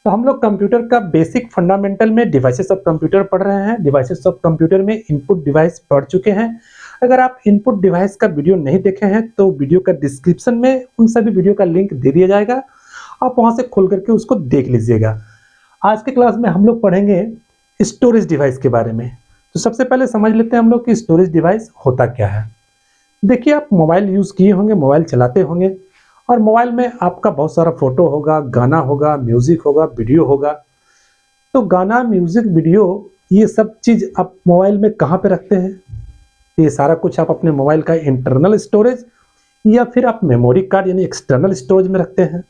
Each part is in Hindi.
तो हम लोग कंप्यूटर का बेसिक फंडामेंटल में डिवाइसेस ऑफ कंप्यूटर पढ़ रहे हैं। डिवाइसेस ऑफ कंप्यूटर में इनपुट डिवाइस पढ़ चुके हैं। अगर आप इनपुट डिवाइस का वीडियो नहीं देखे हैं तो वीडियो का डिस्क्रिप्शन में उन सभी वीडियो का लिंक दे दिया जाएगा, आप वहां से खोल करके उसको देख लीजिएगा। आज के क्लास में हम लोग पढ़ेंगे स्टोरेज डिवाइस के बारे में। तो सबसे पहले समझ लेते हैं हम लोग कि स्टोरेज डिवाइस होता क्या है। देखिए, आप मोबाइल यूज़ किए होंगे, मोबाइल चलाते होंगे और मोबाइल में आपका बहुत सारा फोटो होगा, गाना होगा, म्यूजिक होगा, वीडियो होगा। तो गाना, म्यूजिक, वीडियो ये सब चीज़ आप मोबाइल में कहाँ पे रखते हैं? ये सारा कुछ आप अपने मोबाइल का इंटरनल स्टोरेज या फिर आप मेमोरी कार्ड यानी एक्सटर्नल स्टोरेज में रखते हैं।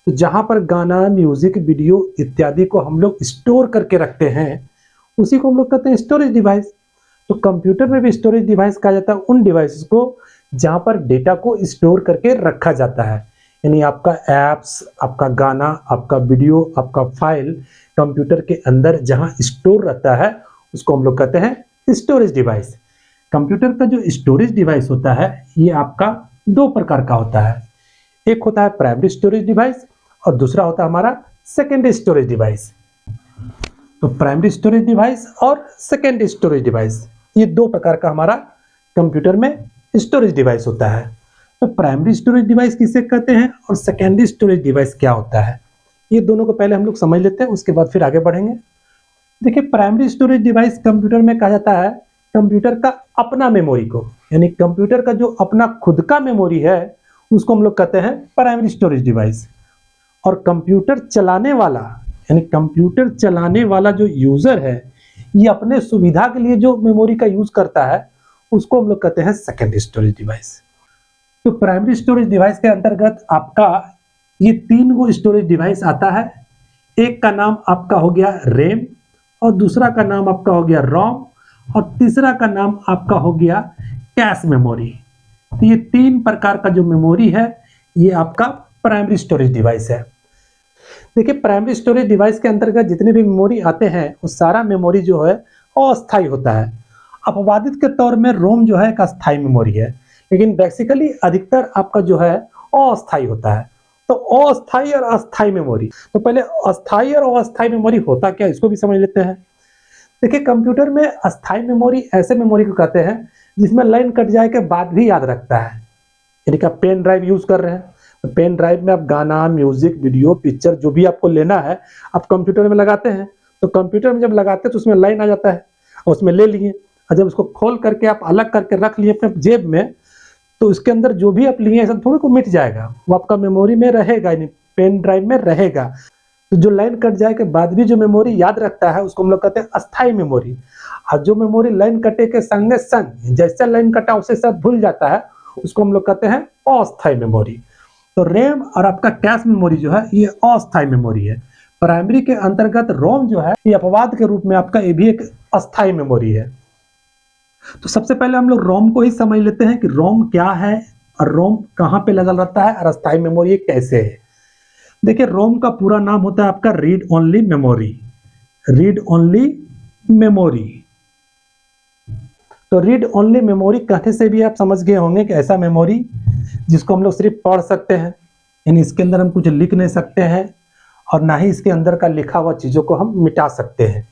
तो जहाँ पर गाना, म्यूजिक, वीडियो इत्यादि को हम लोग स्टोर करके रखते हैं, उसी को हम लोग कहते हैं स्टोरेज डिवाइस। तो कंप्यूटर में भी स्टोरेज डिवाइस कहा जाता है उन डिवाइसेस को जहाँ पर डेटा को स्टोर करके रखा जाता है। यानी आपका एप्स, आपका गाना, आपका वीडियो, आपका फाइल कंप्यूटर के अंदर जहाँ स्टोर रहता है उसको हम लोग कहते हैं स्टोरेज डिवाइस। कंप्यूटर का जो स्टोरेज डिवाइस होता है ये आपका दो प्रकार का होता है। एक होता है प्राइमरी स्टोरेज डिवाइस और दूसरा होता है हमारा सेकेंडरी स्टोरेज डिवाइस। तो प्राइमरी स्टोरेज डिवाइस और सेकेंडरी स्टोरेज डिवाइस ये दो प्रकार का हमारा कंप्यूटर में स्टोरेज डिवाइस होता है। तो प्राइमरी स्टोरेज डिवाइस किसे कहते हैं और सेकेंडरी स्टोरेज डिवाइस क्या होता है, ये दोनों को पहले हम लोग समझ लेते हैं, उसके बाद फिर आगे बढ़ेंगे। देखिए, प्राइमरी स्टोरेज डिवाइस कंप्यूटर में कहा जाता है कंप्यूटर का अपना मेमोरी को, यानी कंप्यूटर का जो अपना खुद का मेमोरी है उसको हम लोग कहते हैं प्राइमरी स्टोरेज डिवाइस। और कंप्यूटर चलाने वाला यानी कंप्यूटर चलाने वाला जो यूजर है ये अपने सुविधा के लिए जो मेमोरी का यूज करता है उसको हम लोग कहते हैं सेकेंडरी स्टोरेज डिवाइस। तो प्राइमरी स्टोरेज डिवाइस के अंतर्गत आपका ये तीन गो स्टोरेज डिवाइस आता है। एक का नाम आपका हो गया रैम और दूसरा का नाम आपका हो गया रोम और तीसरा का नाम आपका हो गया कैश मेमोरी। तो ये तीन प्रकार का जो मेमोरी है ये आपका प्राइमरी स्टोरेज डिवाइस है। देखिए, प्राइमरी स्टोरेज डिवाइस के अंतर्गत जितने भी मेमोरी आते हैं वो सारा मेमोरी जो है अस्थायी होता है। अपवादित के तौर में रोम जो है एक अस्थायी मेमोरी है, लेकिन बेसिकली अधिकतर आपका जो है अस्थायी होता है। तो अस्थायी और अस्थायी मेमोरी, तो पहले अस्थायी और अस्थायी मेमोरी होता क्या इसको भी समझ लेते हैं। देखिए, कंप्यूटर में अस्थायी मेमोरी ऐसे मेमोरी को कहते हैं जिसमें लाइन कट जाए के बाद भी याद रखता है। यानी कि आप पेन ड्राइव यूज कर रहे हैं तो पेन ड्राइव में आप गाना, म्यूजिक, वीडियो, पिक्चर जो भी आपको लेना है आप कंप्यूटर में लगाते हैं। तो कंप्यूटर में जब लगाते हैं तो उसमें लाइन आ जाता है और उसमें ले लिए और जब उसको खोल करके आप अलग करके रख लिए अपने जेब में तो उसके अंदर जो भी आप लिए सब थोड़ा को मिट जाएगा, वो आपका मेमोरी में रहेगा, यानी पेन ड्राइव में रहेगा। तो जो लाइन कट जाए के बाद भी जो मेमोरी याद रखता है उसको हम लोग कहते हैं अस्थायी मेमोरी। और जो मेमोरी लाइन कटे के संगे संग जैसे लाइन कटा उसे सब भूल जाता है उसको हम लोग कहते हैं अस्थायी मेमोरी। तो रैम और आपका कैश मेमोरी जो है ये अस्थायी मेमोरी है। प्राइमरी के अंतर्गत रोम जो है ये अपवाद के रूप में आपका ये भी एक अस्थायी मेमोरी है। तो सबसे पहले हम लोग रोम को ही समझ लेते हैं कि रोम क्या है और रोम कहाँ पे लगा रहता है और अस्थायी मेमोरी कैसे है। देखिए, रोम का पूरा नाम होता है आपका read only memory. Read only memory, तो रीड ओनली मेमोरी कहने से भी आप समझ गए होंगे कि ऐसा मेमोरी जिसको हम लोग सिर्फ पढ़ सकते हैं, यानी इसके अंदर हम कुछ लिख नहीं सकते हैं और ना ही इसके अंदर का लिखा हुआ चीज़ों को हम मिटा सकते हैं।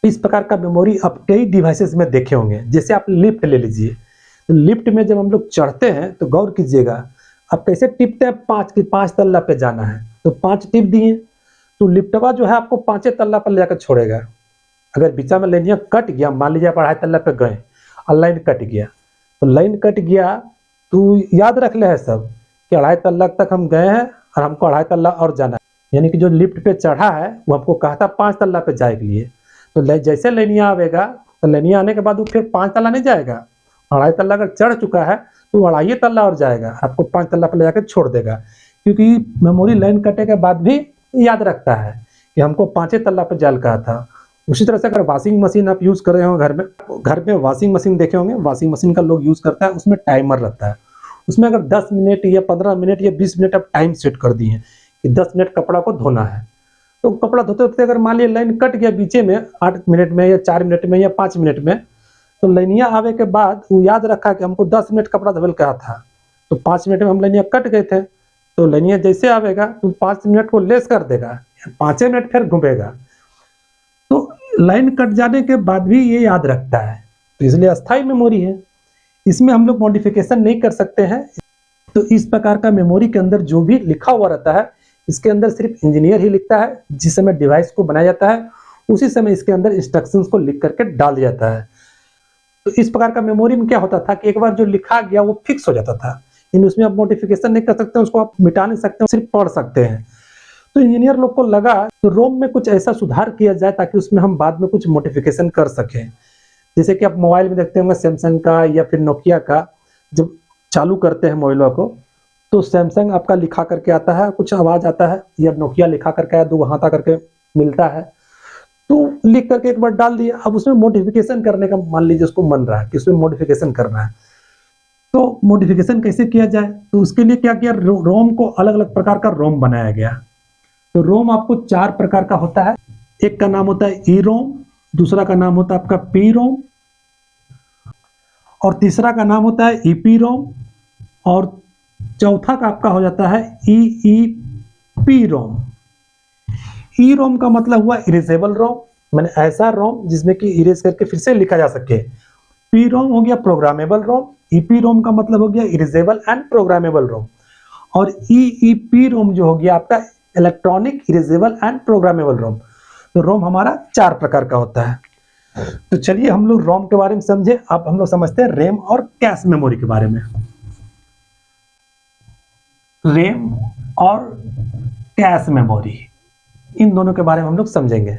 इस प्रकार का मेमोरी आप कई डिवाइसेस में देखे होंगे। जैसे आप लिफ्ट ले लीजिए, तो लिफ्ट में जब हम लोग चढ़ते हैं तो गौर कीजिएगा आप कैसे टिपते हैं, पाँच तल्ला पे जाना है तो 5 टिप दिए तो लिफ्टवा जो है आपको 5 तल्ला पर ले जाकर छोड़ेगा। अगर बीचा में लाइनिया कट गया, मान लीजिए आप 2.5 तल्ला पे गए और लाइन कट गया, तो लाइन कट गया तो याद रख ले है सब कि 2.5 तल्ला तक हम गए हैं और हमको 2.5 तल्ला और जाना है। यानी कि जो लिफ्ट पे चढ़ा है वो हमको कहा था 5 तल्ला पे जाए के लिए, तो जैसे लाइनिया आवेगा तो लाइनिया आने के बाद वो फिर 5 तल्ला नहीं जाएगा, 2.5 तल्ला अगर चढ़ चुका है तो 2.5 तल्ला और जाएगा, आपको 5 तल्ला पर ले जाकर छोड़ देगा। क्योंकि मेमोरी लाइन कटे के बाद भी याद रखता है कि हमको 5 तल्ला पर जाल कहा था। उसी तरह से अगर वॉशिंग मशीन आप यूज़ कर रहे हो घर में वॉशिंग मशीन देखे होंगे, वॉशिंग मशीन का लोग यूज़ करता है, उसमें टाइमर रहता है। उसमें अगर 10 मिनट या 15 मिनट या 20 मिनट आप टाइम सेट कर दिए कि 10 मिनट कपड़ा को धोना है, तो कपड़ा धोते धोते अगर मान लिया लाइन कट गया बीचे में 8 मिनट में या 4 मिनट में या 5 मिनट में, तो लाइनिया आवे के बाद वो याद रखा कि हमको 10 मिनट कपड़ा धोल कहा था, तो 5 मिनट में हम लाइनिया कट गए थे, तो लाइनिया जैसे आवेगा तो 5 मिनट को लेस कर देगा, 5 मिनट फिर घूमेगा। तो लाइन कट जाने के बाद भी ये याद रखता है, तो इसलिए अस्थायी मेमोरी है। इसमें हम लोग मॉडिफिकेशन नहीं कर सकते हैं। तो इस प्रकार का मेमोरी के अंदर जो भी लिखा हुआ रहता है, इसके अंदर सिर्फ इंजीनियर ही लिखता है। जिस समय डिवाइस को बनाया जाता है उसी समय इसके अंदर इंस्ट्रक्शंस को लिख करके डाल दिया जाता है। तो इस प्रकार का मेमोरी में क्या होता था कि एक बार जो लिखा गया वो फिक्स हो जाता था, यानी उसमें आप मॉडिफिकेशन नहीं कर सकते, उसको आप मिटा नहीं सकते, सिर्फ पढ़ सकते हैं। तो इंजीनियर लोग को लगा तो रोम में कुछ ऐसा सुधार किया जाए ताकि उसमें हम बाद में कुछ मॉडिफिकेशन कर सकें। जैसे कि आप मोबाइल में देखते होंगे सैमसंग का या फिर नोकिया का, जब चालू करते हैं मोबाइलों को तो सैमसंग आपका लिखा करके आता है, कुछ आवाज़ आता है, या नोकिया लिखा करके आया, दो हाथा करके मिलता है, तो लिख करके एक बार डाल दिया। अब उसमें मॉडिफिकेशन करने का मान लीजिए उसको मन रहा है कि उसमें मॉडिफिकेशन करना है, तो मॉडिफिकेशन कैसे किया जाए, तो उसके लिए क्या किया, रोम को अलग अलग प्रकार का रोम बनाया गया। तो रोम आपको 4 प्रकार का होता है। एक का नाम होता है ई रोम, दूसरा का नाम होता है आपका पी रोम, और तीसरा का नाम होता है ईपी रोम, और चौथा का आपका हो जाता है ईईपी रोम। ई रोम का मतलब हुआ इरेजेबल रोम, मैंने ऐसा रोम जिसमें कि इरेज करके फिर से लिखा जा सके। पी रोम हो गया प्रोग्रामेबल रोम, ईपी रोम का मतलब हो गया इरेजेबल एंड प्रोग्रामेबल रोम, और ईईपी रोम जो हो गया आपका इलेक्ट्रॉनिक इरेजेबल एंड प्रोग्रामेबल रोम। तो रोम हमारा 4 प्रकार का होता है। तो चलिए हम लोग रोम के बारे में समझे। अब हम लोग समझते हैं रैम और कैश मेमोरी के बारे में। रैम और कैश मेमोरी, इन दोनों के बारे में हम लोग समझेंगे।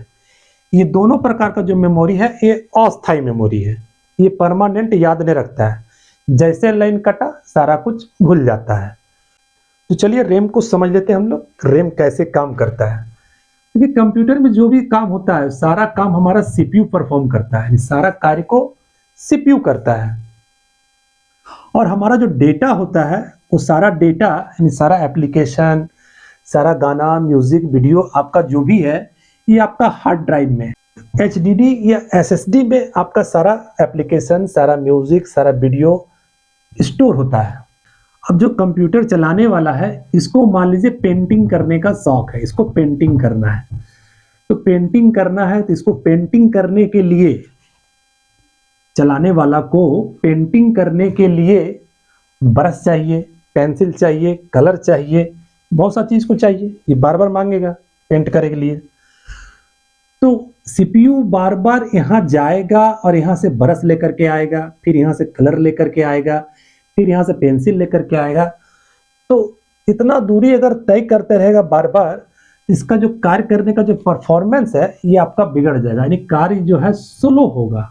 ये दोनों प्रकार का जो मेमोरी है ये अस्थायी मेमोरी है, ये परमानेंट याद नहीं रखता है, जैसे लाइन कटा सारा कुछ भूल जाता है। तो चलिए रैम को समझ लेते हैं हम लोग, रैम कैसे काम करता है। क्योंकि कंप्यूटर में जो भी काम होता है सारा काम हमारा सीपीयू परफॉर्म करता है, सारा कार्य को सीपीयू करता है। और हमारा जो डेटा होता है वो सारा डेटा, यानी सारा एप्लीकेशन, सारा गाना, म्यूजिक, वीडियो आपका जो भी है ये आपका हार्ड ड्राइव में, एचडीडी या एसएसडी में आपका सारा एप्लीकेशन, सारा म्यूजिक, सारा वीडियो स्टोर होता है। अब जो कंप्यूटर चलाने वाला है इसको मान लीजिए पेंटिंग करने का शौक है, इसको पेंटिंग करना है। तो पेंटिंग करना है तो इसको पेंटिंग करने के लिए, चलाने वाला को पेंटिंग करने के लिए ब्रश चाहिए, पेंसिल चाहिए, कलर चाहिए, बहुत सा चीज को चाहिए, ये बार बार मांगेगा पेंट करने के लिए। तो सीपीयू बार बार यहाँ जाएगा और यहाँ से ब्रश लेकर के आएगा, फिर यहाँ से कलर लेकर के आएगा, फिर यहाँ से पेंसिल लेकर के आएगा। तो इतना दूरी अगर तय करते रहेगा बार बार, इसका जो कार्य करने का जो परफॉर्मेंस है ये आपका बिगड़ जाएगा, यानी कार्य जो है स्लो होगा।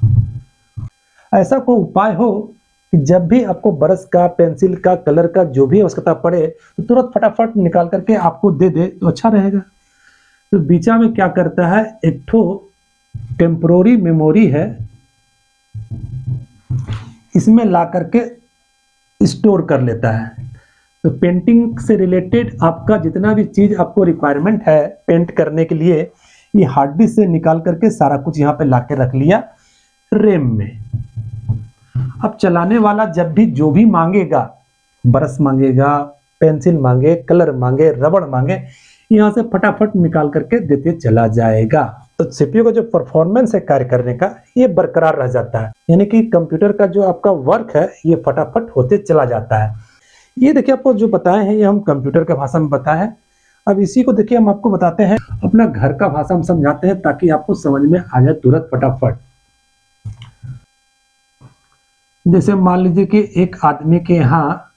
ऐसा कोई उपाय हो कि जब भी आपको ब्रश का, पेंसिल का, कलर का जो भी आवश्यकता पड़े तो तुरंत फटाफट निकाल करके आपको दे दे तो अच्छा रहेगा। तो बीचा में क्या करता है, एक ठो टेम्पोररी मेमोरी है, इसमें ला करके स्टोर कर लेता है। तो पेंटिंग से रिलेटेड आपका जितना भी चीज आपको रिक्वायरमेंट है पेंट करने के लिए, ये हार्ड डिस्क से निकाल करके सारा कुछ यहाँ पे ला के रख लिया रैम में। अब चलाने वाला जब भी जो भी मांगेगा, ब्रश मांगेगा, पेंसिल मांगे, कलर मांगे, रबड़ मांगे, यहाँ से फटाफट निकाल करके देते चला जाएगा। तो सीपीयू का जो परफॉर्मेंस है कार्य करने का ये बरकरार रह जाता है, यानी कि कंप्यूटर का जो आपका वर्क है ये फटाफट होते चला जाता है। ये देखिए आपको जो बताए हैं ये हम कंप्यूटर के भाषा में बताए हैं। अब इसी को देखिए हम आपको बताते हैं अपना घर का भाषा में समझाते हैं ताकि आपको समझ में आ जाए तुरंत फटाफट। जैसे मान लीजिए कि एक आदमी के यहाँ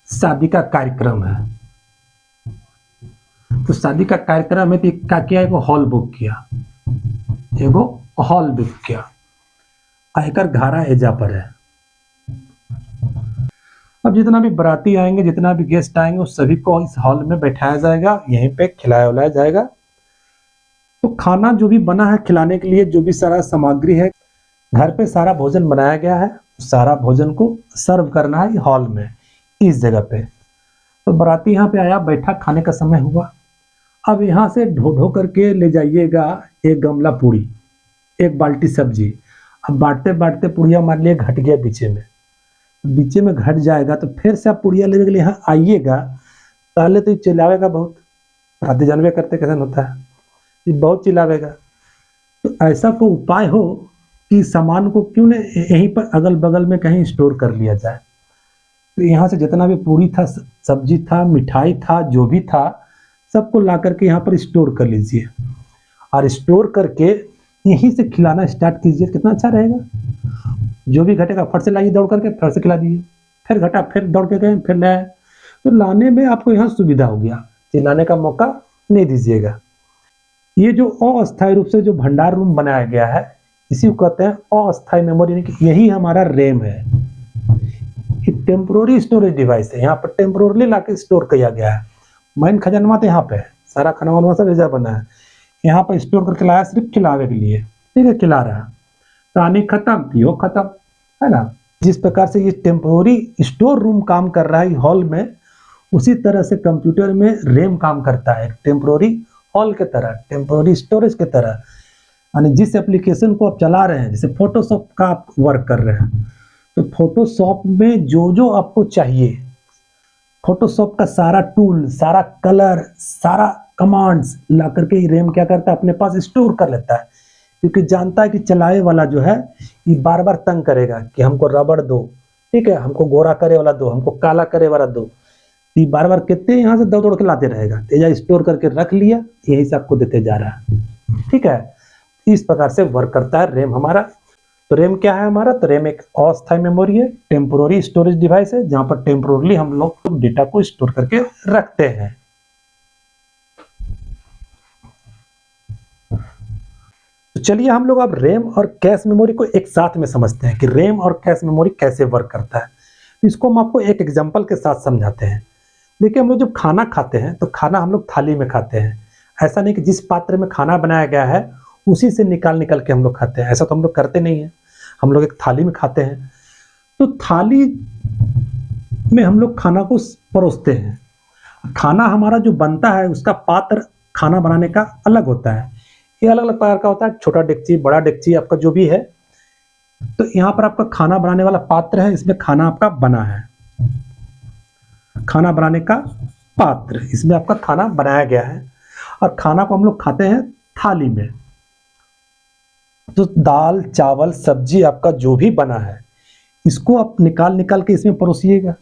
शादी का कार्यक्रम है, तो शादी का कार्यक्रम है तो क्या किया, एगो हॉल बुक किया, एगो हॉल बुक किया, आयकर घारा एजा पर है। अब जितना भी बाराती आएंगे, जितना भी गेस्ट आएंगे उस सभी को इस हॉल में बैठाया जाएगा, यहीं पे खिलाया उलाया जाएगा। तो खाना जो भी बना है खिलाने के लिए, जो भी सारा सामग्री है, घर पे सारा भोजन बनाया गया है, सारा भोजन को सर्व करना है हॉल में, इस जगह पे। तो बाराती यहाँ पे आया, बैठा, खाने का समय हुआ। अब यहाँ से ढो ढो करके ले जाइएगा एक गमला पूड़ी, एक बाल्टी सब्जी। अब बांटते बांटते पुड़िया मान लिया घट गया बीचे में घट जाएगा, तो फिर से आप पुड़िया लेने के लिए यहाँ आइएगा, पहले तो चिल्लाएगा बहुत, आधे जानवे करते कैसे होता है, ये बहुत चिल्लावेगा। तो ऐसा कोई उपाय हो कि सामान को क्यों न यहीं पर अगल बगल में कहीं स्टोर कर लिया जाए। तो यहाँ से जितना भी पूरी था, सब्जी था, मिठाई था, जो भी था, सबको ला करके यहाँ पर स्टोर कर लीजिए और स्टोर करके यहीं से खिलाना स्टार्ट कीजिए। कितना अच्छा रहेगा। जो भी घटेगा फट से लाइए दौड़ करके, फिर से खिला दीजिए, फिर घटा फिर दौड़ के गए फिर लाए। तो लाने में आपको यहाँ सुविधा हो गया, चिल्लाने का मौका नहीं दीजिएगा। ये जो अस्थायी रूप से जो भंडार रूम बनाया गया है, इसी को कहते हैं अस्थायी मेमोरी, यानी कि यही हमारा रैम है। ये टेम्पोररी स्टोरेज डिवाइस है, यहाँ पर टेम्पोरली ला के स्टोर किया गया है। मेन खजानवा तो यहाँ पे है, सारा खाना सब ऐसा बना है, यहाँ पर स्टोर करके लाया सिर्फ खिलावे के लिए। ठीक है, खिला रहा, कहानी खत्म, पियो खत्म, है ना। जिस प्रकार से ये टेम्पोररी स्टोर रूम काम कर रहा है हॉल में, उसी तरह से कंप्यूटर में रैम काम करता है, टेम्पोररी हॉल के तरह, टेम्पोररी स्टोरेज के तरह। यानी जिस एप्लीकेशन को आप चला रहे हैं, जैसे फोटोशॉप का आप वर्क कर रहे हैं, तो फोटोशॉप में जो जो आपको चाहिए, फोटोशॉप का सारा टूल, सारा कलर, सारा कमांड्स ला करके रैम क्या करता है, अपने पास स्टोर कर लेता है। क्योंकि जानता है कि चलाए वाला जो है ये बार बार तंग करेगा कि हमको रबड़ दो, ठीक है, हमको गोरा करे वाला दो, हमको काला करे वाला दो। ये बार बार कितने यहाँ से दौड़ दौड़ के लाते रहेगा। तेजा स्टोर करके रख लिया, यही से आपको देते जा रहा है। ठीक है, इस प्रकार से वर्क करता है रैम हमारा। तो रैम क्या है हमारा, तो रैम एक अस्थायी मेमोरी है, टेम्पोररी स्टोरेज डिवाइस है, जहां पर टेम्पोरली हम लोग डेटा को स्टोर करके रखते हैं। तो चलिए हम लोग अब रैम और कैश मेमोरी को एक साथ में समझते हैं कि रैम और कैश मेमोरी कैसे वर्क करता है। तो इसको हम आपको एक एग्जांपल के साथ समझाते हैं। देखिए, हम लोग जब खाना खाते हैं तो खाना हम लोग थाली में खाते हैं। ऐसा नहीं कि जिस पात्र में खाना बनाया गया है उसी से निकाल के हम लोग खाते हैं, ऐसा तो हम लोग करते नहीं है। हम लोग एक थाली में खाते हैं। तो थाली में हम लोग खाना को परोसते हैं। खाना हमारा जो बनता है उसका पात्र खाना बनाने का अलग होता है। ये अलग अलग प्रकार का होता है, छोटा डेगची, बड़ा डेगची, आपका जो भी है। तो यहाँ पर आपका खाना बनाने वाला पात्र है, इसमें खाना आपका बना है, खाना बनाने का पात्र, इसमें आपका खाना बनाया गया है। और खाना को हम लोग खाते हैं थाली में। तो दाल, चावल, सब्जी आपका जो भी बना है, इसको आप निकाल के इसमें परोसिएगा,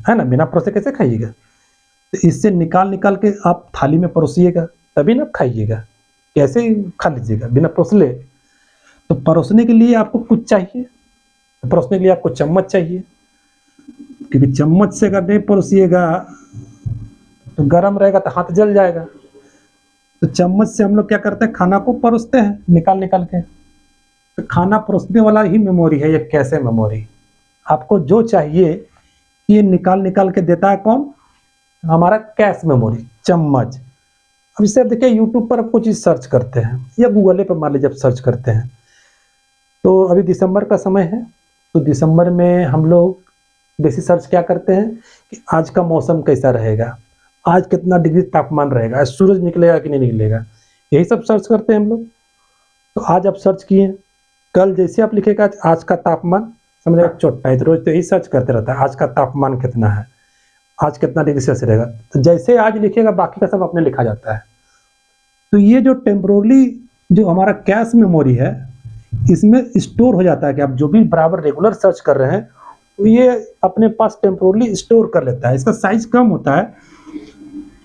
है ना। बिना परोसे कैसे खाइएगा। तो इससे निकाल के आप थाली में परोसिएगा, तभी ना खाइएगा। कैसे खा लीजिएगा बिना परोसले। तो परोसने के लिए आपको कुछ चाहिए, परोसने के लिए आपको चम्मच चाहिए, क्योंकि चम्मच से अगर नहीं परोसिएगा तो गर्म रहेगा तो हाथ जल जाएगा। तो चम्मच से हम लोग क्या करते हैं, खाना को परोसते हैं निकाल के। तो खाना परोसने वाला ही मेमोरी है ये कैश मेमोरी। आपको जो चाहिए ये निकाल के देता है कौन, हमारा कैश मेमोरी, चम्मच। अब इससे देखिए यूट्यूब पर आप कुछ चीज़ सर्च करते हैं या गूगल पर मान लीजिए जब सर्च करते हैं, तो अभी दिसंबर का समय है, तो दिसंबर में हम लोग बेसिक सर्च क्या करते हैं कि आज का मौसम कैसा रहेगा, आज कितना डिग्री तापमान रहेगा, आज सूरज निकलेगा कि नहीं निकलेगा, यही सब सर्च करते हैं हम लोग। तो आज आप सर्च किए, कल जैसे आप लिखेगा आज का तापमान, समझेगा चोट्टा है, तो रोज तो यही सर्च करते रहता है आज का तापमान कितना है, आज कितना डिग्री सेल्सियस रहेगा। तो जैसे आज लिखेगा बाकी का सब अपने लिखा जाता है। तो ये जो टेम्पोरली जो हमारा कैश मेमोरी है, इसमें स्टोर हो जाता है कि आप जो भी बराबर रेगुलर सर्च कर रहे हैं तो ये अपने पास टेम्पोरली स्टोर कर लेता है। इसका साइज कम होता है,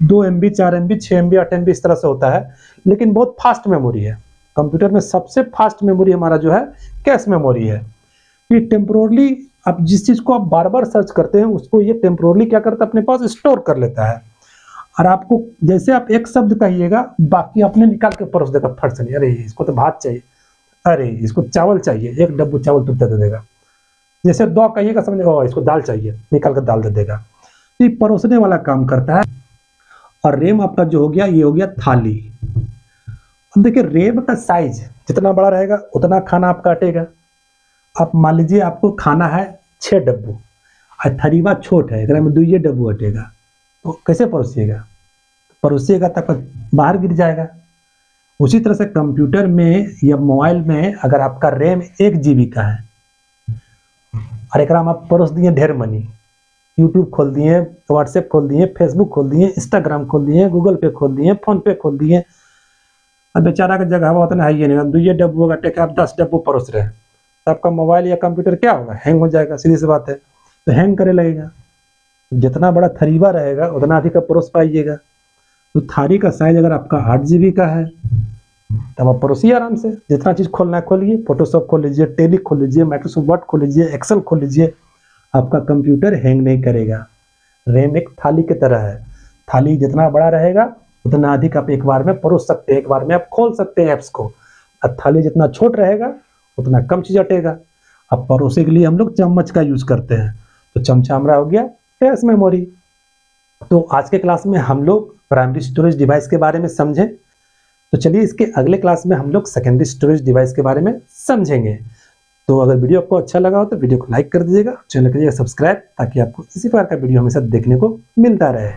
2 MB, 4 MB, 6 MB, 8 MB इस तरह से होता है, लेकिन बहुत फास्ट मेमोरी है। कंप्यूटर में सबसे फास्ट मेमोरी हमारा जो है कैश मेमोरी है। ये टेम्पोरली आप जिस चीज़ को आप बार बार सर्च करते हैं उसको ये टेम्पोरली क्या करता है, अपने पास स्टोर कर लेता है। और आपको जैसे आप एक शब्द कहिएगा बाकी अपने निकाल के परोस देगा फट से। अरे इसको तो भात चाहिए, अरे इसको चावल चाहिए, एक डब्बू चावल तुरंत दे देगा। जैसे 2 कहिएगा समझेगा इसको दाल चाहिए, निकाल कर दाल दे देगा। ये परोसने वाला काम करता है। और रैम आपका जो हो गया ये हो गया थाली। अब देखिए रैम का साइज जितना बड़ा रहेगा उतना खाना आपका अटेगा। आप मान लीजिए आपको खाना है 6 डब्बू और थरीवा छोट है, एक में 2 डब्बू अटेगा, तो कैसे परोसिएगा, परोसिएगा तब बाहर गिर जाएगा। उसी तरह से कंप्यूटर में या मोबाइल में अगर आपका रैम 1 GB का है और एक आप परोस दिए ढेर मनी, यूट्यूब खोल दिए, व्हाट्सएप खोल दिए, फेसबुक खोल दिए, इंस्टाग्राम खोल दिए, गूगल पे खोल दिए, फोन पे खोल दिए। अब बेचारा का जगह हुआ उतना है ही नहीं, दुइये डब्बू का टेक आप 10 डब्बू परोस रहे हैं, तो आपका मोबाइल या कंप्यूटर क्या होगा, हैंग हो जाएगा, सीधी सी बात है। तो हैंग करे लगेगा। जितना बड़ा थरीवा रहेगा उतना अधिक आप परोस पाइएगा। तो थाली का साइज अगर आपका 8 GB का है तब आप परोसिए आराम से, जितना चीज़ खोलना है खोलिए, फोटोशॉप खोल लीजिए, टेली खोल लीजिए, माइक्रोसॉफ्ट वर्ड खोल लीजिए, एक्सेल खोल लीजिए, आपका कंप्यूटर हैंग नहीं करेगा। रैम एक थाली की तरह है, थाली जितना बड़ा रहेगा उतना अधिक आप एक बार में परोस सकते हैं, एक बार में आप खोल सकते हैं ऐप्स को। और थाली जितना छोट रहेगा उतना कम चीज हटेगा। अब परोसे के लिए हम लोग चम्मच का यूज करते हैं, तो चमचा हमारा हो गया फ्लैश मेमोरी। तो आज के क्लास में हम लोग प्राइमरी स्टोरेज डिवाइस के बारे में समझे। तो चलिए इसके अगले क्लास में हम लोग सेकेंडरी स्टोरेज डिवाइस के बारे में समझेंगे। तो अगर वीडियो आपको अच्छा लगा हो तो वीडियो को लाइक कर दीजिएगा, चैनल करिएगा सब्सक्राइब, ताकि आपको इसी प्रकार का वीडियो हमेशा देखने को मिलता रहे।